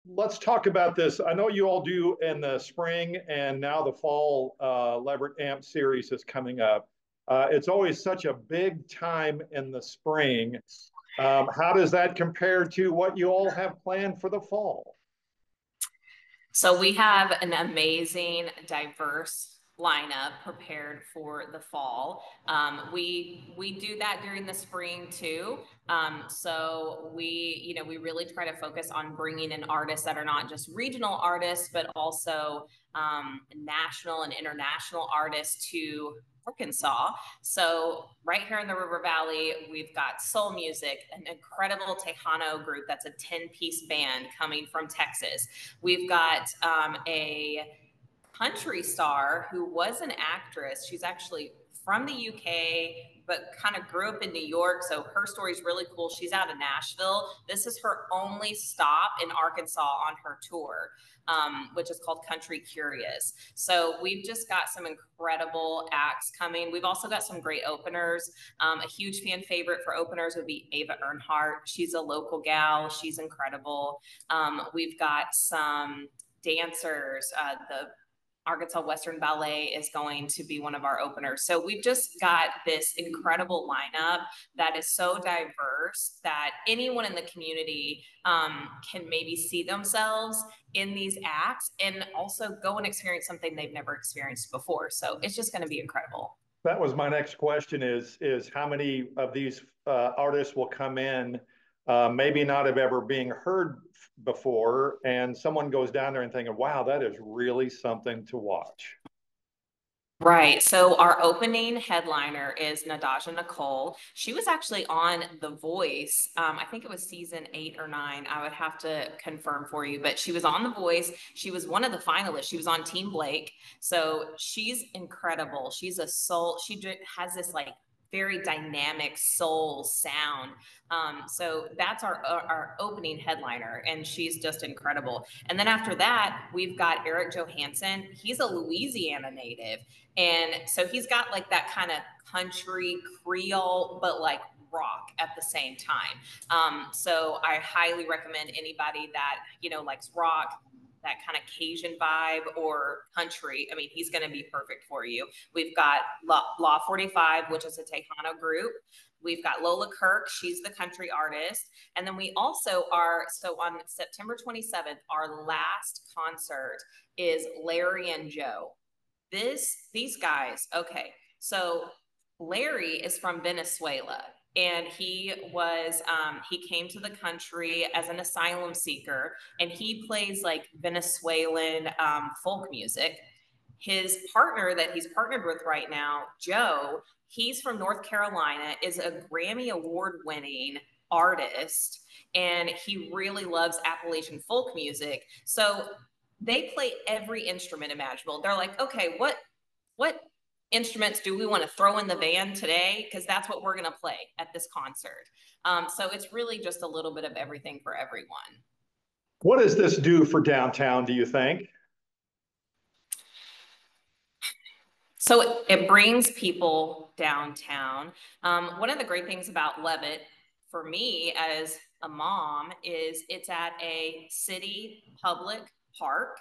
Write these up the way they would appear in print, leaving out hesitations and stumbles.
let's talk about this. I know you all do in the spring and now the fall Levitt Amp series is coming up. It's always such a big time in the spring. How does that compare to what you all have planned for the fall? So we have an amazing, diverse lineup prepared for the fall. We do that during the spring too. So we really try to focus on bringing in artists that are not just regional artists, but also national and international artists to Arkansas. So right here in the River Valley, we've got soul music, an incredible Tejano group that's a 10-piece band coming from Texas. We've got a country star who was an actress. She's actually from the UK, but kind of grew up in New York. So her story is really cool. She's out of Nashville. This is her only stop in Arkansas on her tour, which is called Country Curious. So we've just got some incredible acts coming. We've also got some great openers. A huge fan favorite for openers would be Ava Earnhardt. She's a local gal. She's incredible. We've got some dancers. The Arkansas Western Ballet is going to be one of our openers. So we've just got this incredible lineup that is so diverse that anyone in the community can maybe see themselves in these acts and also go and experience something they've never experienced before. So it's just going to be incredible. That was my next question is how many of these artists will come in, maybe not have ever being heard before, and someone goes down there and thinking, wow, that is really something to watch. Right. So our opening headliner is Nadja Nicole. She was actually on The Voice. I think it was season 8 or 9. I would have to confirm for you, but she was on The Voice. She was one of the finalists. She was on Team Blake. So she's incredible. She's a soul. She has this like very dynamic soul sound. So that's our opening headliner, and she's just incredible. And then after that, we've got Eric Johansson. He's a Louisiana native. And so he's got like that kind of country Creole, but like rock at the same time. So I highly recommend anybody that, likes rock, that kind of Cajun vibe or country. I mean, he's going to be perfect for you. We've got Law 45, which is a Tejano group. We've got Lola Kirk. She's the country artist. And then we also so on September 27th, our last concert is Larry and Joe. These guys, okay. So Larry is from Venezuela. And he came to the country as an asylum seeker, and he plays like Venezuelan folk music. His partner that he's partnered with right now, Joe, he's from North Carolina, is a Grammy Award winning artist, and he really loves Appalachian folk music. So they play every instrument imaginable. They're like, okay, what instruments do we want to throw in the van today? Because that's what we're going to play at this concert. So it's really just a little bit of everything for everyone. What does this do for downtown, do you think? So it brings people downtown. One of the great things about Levitt, for me as a mom, is it's at a city public park.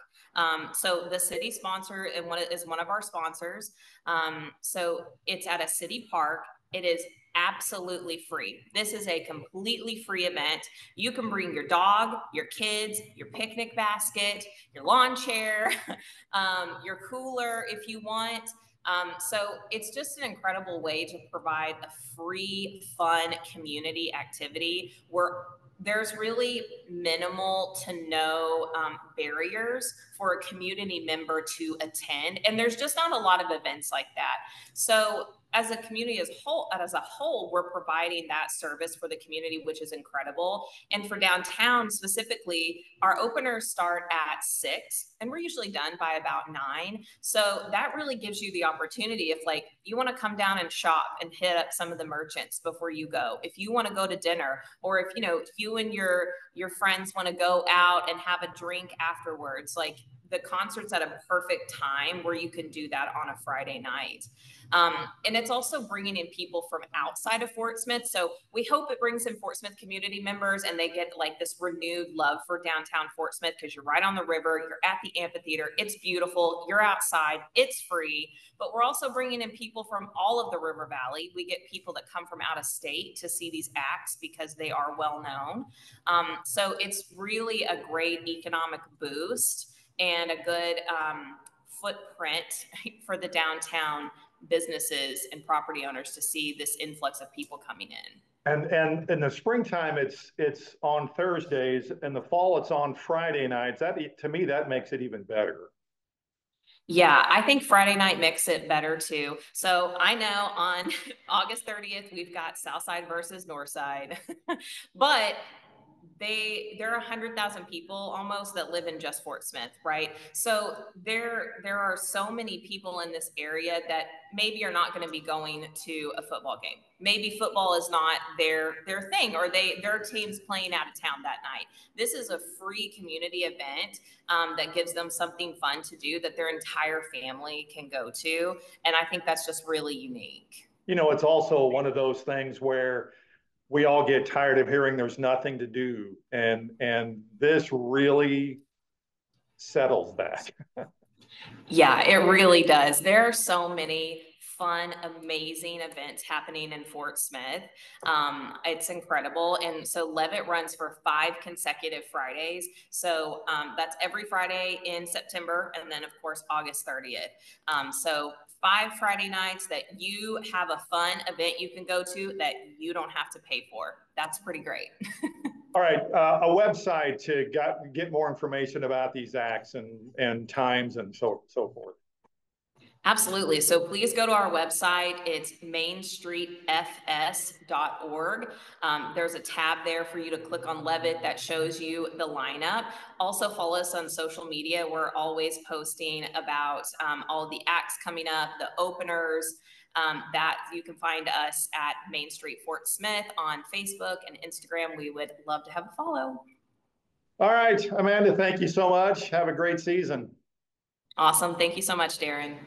So the city sponsor and is one of our sponsors. So it's at a city park. It is absolutely free. This is a completely free event. You can bring your dog, your kids, your picnic basket, your lawn chair, your cooler if you want. So it's just an incredible way to provide a free, fun community activity where there's really minimal to no barriers for a community member to attend. And there's just not a lot of events like that. So as a community as a whole, we're providing that service for the community, which is incredible. And for downtown specifically, our openers start at 6 and we're usually done by about 9. So that really gives you the opportunity if like you want to come down and shop and hit up some of the merchants before you go, if you want to go to dinner, or if you and your friends want to go out and have a drink afterwards, like the concert's at a perfect time where you can do that on a Friday night. And it's also bringing in people from outside of Fort Smith. So we hope it brings in Fort Smith community members and they get like this renewed love for downtown Fort Smith because you're right on the river, you're at the amphitheater, it's beautiful, you're outside, it's free. But we're also bringing in people from all of the River Valley. We get people that come from out of state to see these acts because they are well known. So it's really a great economic boost and a good footprint for the downtown businesses and property owners to see this influx of people coming in. And in the springtime, it's on Thursdays. In the fall, it's on Friday nights. That, to me, that makes it even better. Yeah, I think Friday night makes it better too. So I know on August 30th, we've got Southside versus Northside, but there are 100,000 people almost that live in just Fort Smith, right? So there are so many people in this area that maybe are not going to be going to a football game. Maybe football is not their thing, or their team's playing out of town that night. This is a free community event that gives them something fun to do that their entire family can go to, and I think that's just really unique. You know, it's also one of those things where we all get tired of hearing there's nothing to do, and this really settles that. Yeah, it really does. There are so many fun, amazing events happening in Fort Smith. It's incredible. And so Levitt runs for 5 consecutive Fridays. So that's every Friday in September. And then, of course, August 30th. So 5 Friday nights that you have a fun event you can go to that you don't have to pay for. That's pretty great. All right, a website to get more information about these acts and times and so forth. Absolutely. So please go to our website. It's mainstreetfs.org. There's a tab there for you to click on Levitt that shows you the lineup. Also follow us on social media. We're always posting about all of the acts coming up, the openers. That you can find us at Main Street Fort Smith on Facebook and Instagram. We would love to have a follow. All right, Amanda, thank you so much. Have a great season. Awesome. Thank you so much, Daren.